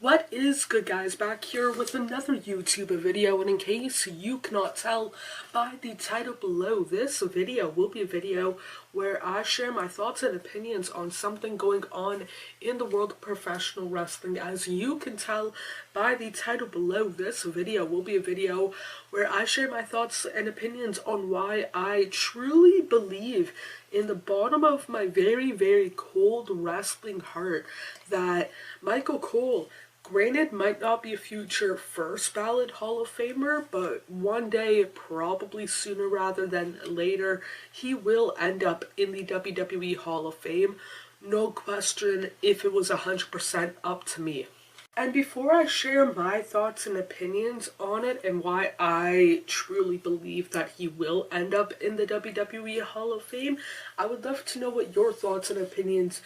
What is good, guys? Back here with another YouTube video, and in case you cannot tell by the title below, this video will be a video where I share my thoughts and opinions on something going on in the world of professional wrestling. As you can tell by the title below, this video will be a video where I share my thoughts and opinions on why I truly believe in the bottom of my very, very cold wrestling heart that Michael Cole, granted, might not be a future first ballot Hall of Famer, but one day, probably sooner rather than later, he will end up in the WWE Hall of Fame. No question if it was 100% up to me. And before I share my thoughts and opinions on it and why I truly believe that he will end up in the WWE Hall of Fame, I would love to know what your thoughts and opinions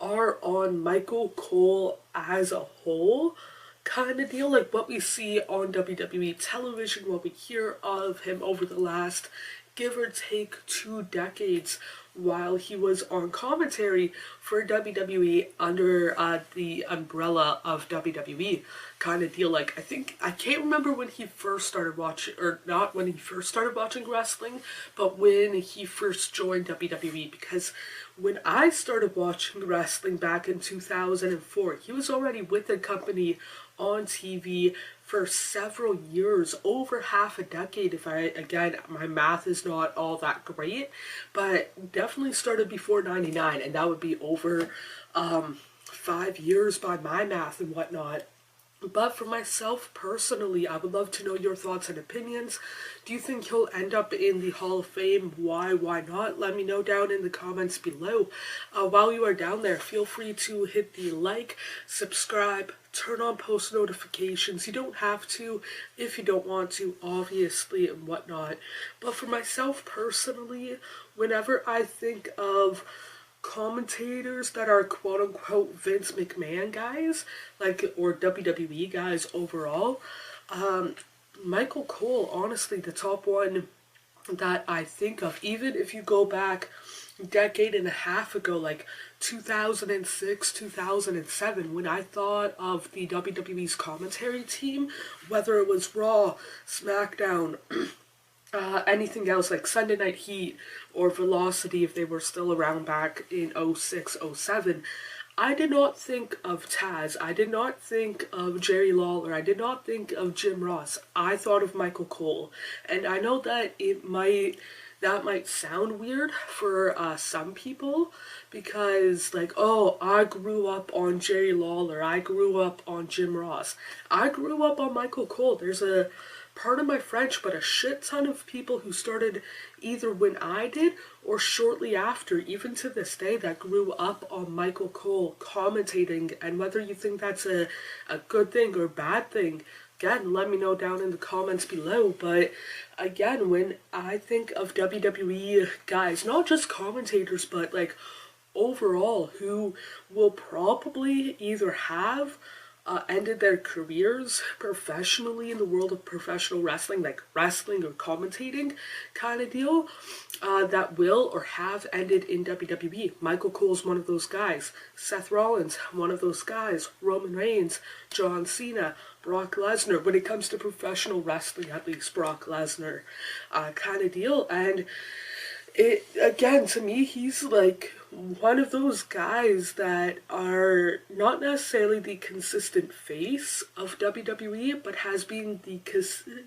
are on Michael Cole as a whole kind of deal, like what we see on WWE television, what we hear of him over the last give or take 2 decades while he was on commentary for WWE under the umbrella of WWE kind of deal. Like, I can't remember when he first started watching, or not when he first started watching wrestling, but when he first joined WWE, because when I started watching wrestling back in 2004, he was already with the company on TV for several years, over half a decade. Again, my math is not all that great, but definitely started before 99, and that would be over 5 years by my math and whatnot. But for myself personally, I would love to know your thoughts and opinions. Do you think he'll end up in the Hall of Fame? Why not? Let me know down in the comments below. While you are down there, feel free to hit the like, subscribe, turn on post notifications. You don't have to if you don't want to, obviously, and whatnot. But for myself personally, whenever I think of commentators that are quote-unquote Vince McMahon guys, like, or WWE guys overall, Michael Cole, honestly, the top one that I think of, even if you go back a decade and a half ago, like 2006, 2007, when I thought of the WWE's commentary team, whether it was Raw, SmackDown, anything else like Sunday Night Heat or Velocity, if they were still around back in 06, 07, I did not think of Taz. I did not think of Jerry Lawler. I did not think of Jim Ross. I thought of Michael Cole. And I know that that might sound weird for some people, because like, oh, I grew up on Jerry Lawler. I grew up on Jim Ross. I grew up on Michael Cole. There's a, pardon my French, but a shit ton of people who started either when I did or shortly after, even to this day, that grew up on Michael Cole commentating. And whether you think that's a good thing or bad thing, again, let me know down in the comments below. But again, when I think of WWE guys, not just commentators, but like overall, who will probably either have ended their careers professionally in the world of professional wrestling, like wrestling or commentating kind of deal, that will or have ended in WWE. Michael Cole's one of those guys. Seth Rollins, one of those guys. Roman Reigns, John Cena, Brock Lesnar. When it comes to professional wrestling, at least Brock Lesnar kind of deal. And it, again, to me, he's like one of those guys that are not necessarily the consistent face of WWE, but has been the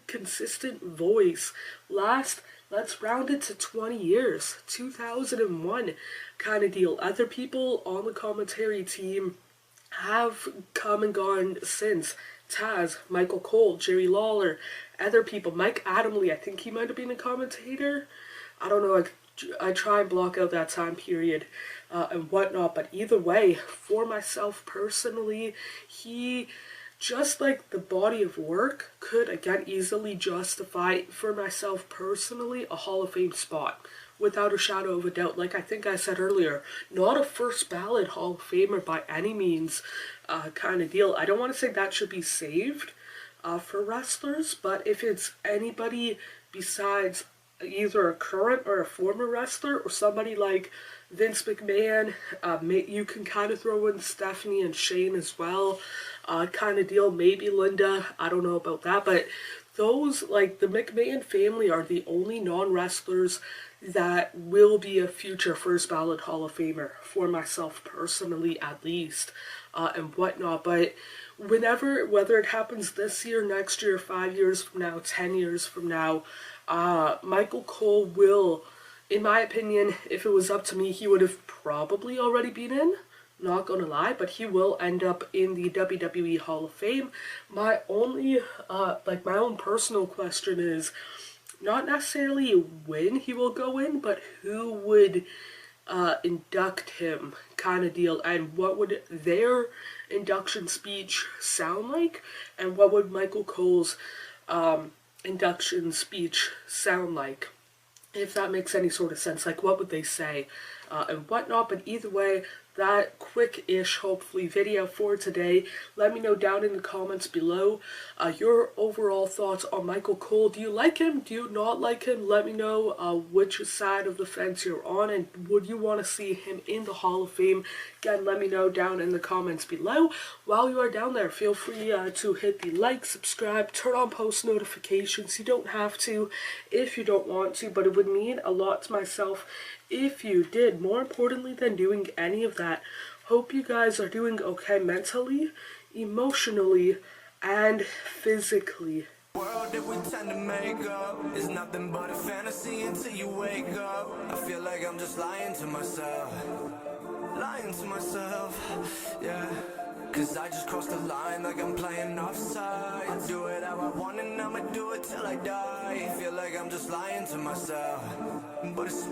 consistent voice. Let's round it to 20 years, 2001 kind of deal. Other people on the commentary team have come and gone since. Taz, Michael Cole, Jerry Lawler, other people. Mike Adamle, I think he might have been a commentator. I don't know, I try and block out that time period and whatnot, but either way, for myself personally, he, just like the body of work, could again easily justify, for myself personally, a Hall of Fame spot, without a shadow of a doubt. Like I think I said earlier, not a first ballot Hall of Famer by any means kind of deal. I don't want to say that should be saved for wrestlers, but if it's anybody besides either a current or a former wrestler, or somebody like Vince McMahon, you can kind of throw in Stephanie and Shane as well, kind of deal. Maybe Linda, I don't know about that, but those, like, the McMahon family are the only non-wrestlers that will be a future first ballot Hall of Famer, for myself personally at least, and whatnot. But whether it happens this year, next year, 5 years from now, 10 years from now, Michael Cole will, in my opinion, if it was up to me, he would have probably already been in. Not gonna lie, but he will end up in the WWE Hall of Fame. My only, my own personal question is not necessarily when he will go in, but who would induct him, kind of deal, and what would their induction speech sound like, and what would Michael Cole's induction speech sound like, if that makes any sort of sense. Like, what would they say, and whatnot. But either way, that quick-ish, hopefully, video for today. Let me know down in the comments below your overall thoughts on Michael Cole. Do you like him? Do you not like him? Let me know which side of the fence you're on, and would you want to see him in the Hall of Fame? Again, let me know down in the comments below. While you are down there, feel free to hit the like, subscribe, turn on post notifications. You don't have to if you don't want to, but it would mean a lot to myself if you did. More importantly than doing any of that, hope you guys are doing okay mentally, emotionally, and physically. World that we tend to make up is nothing but a fantasy until you wake up. I feel like I'm just lying to myself, yeah. Cause I just crossed the line like I'm playing offside. I do it how I want and I'ma do it till I die. Feel like I'm just lying to myself, but it's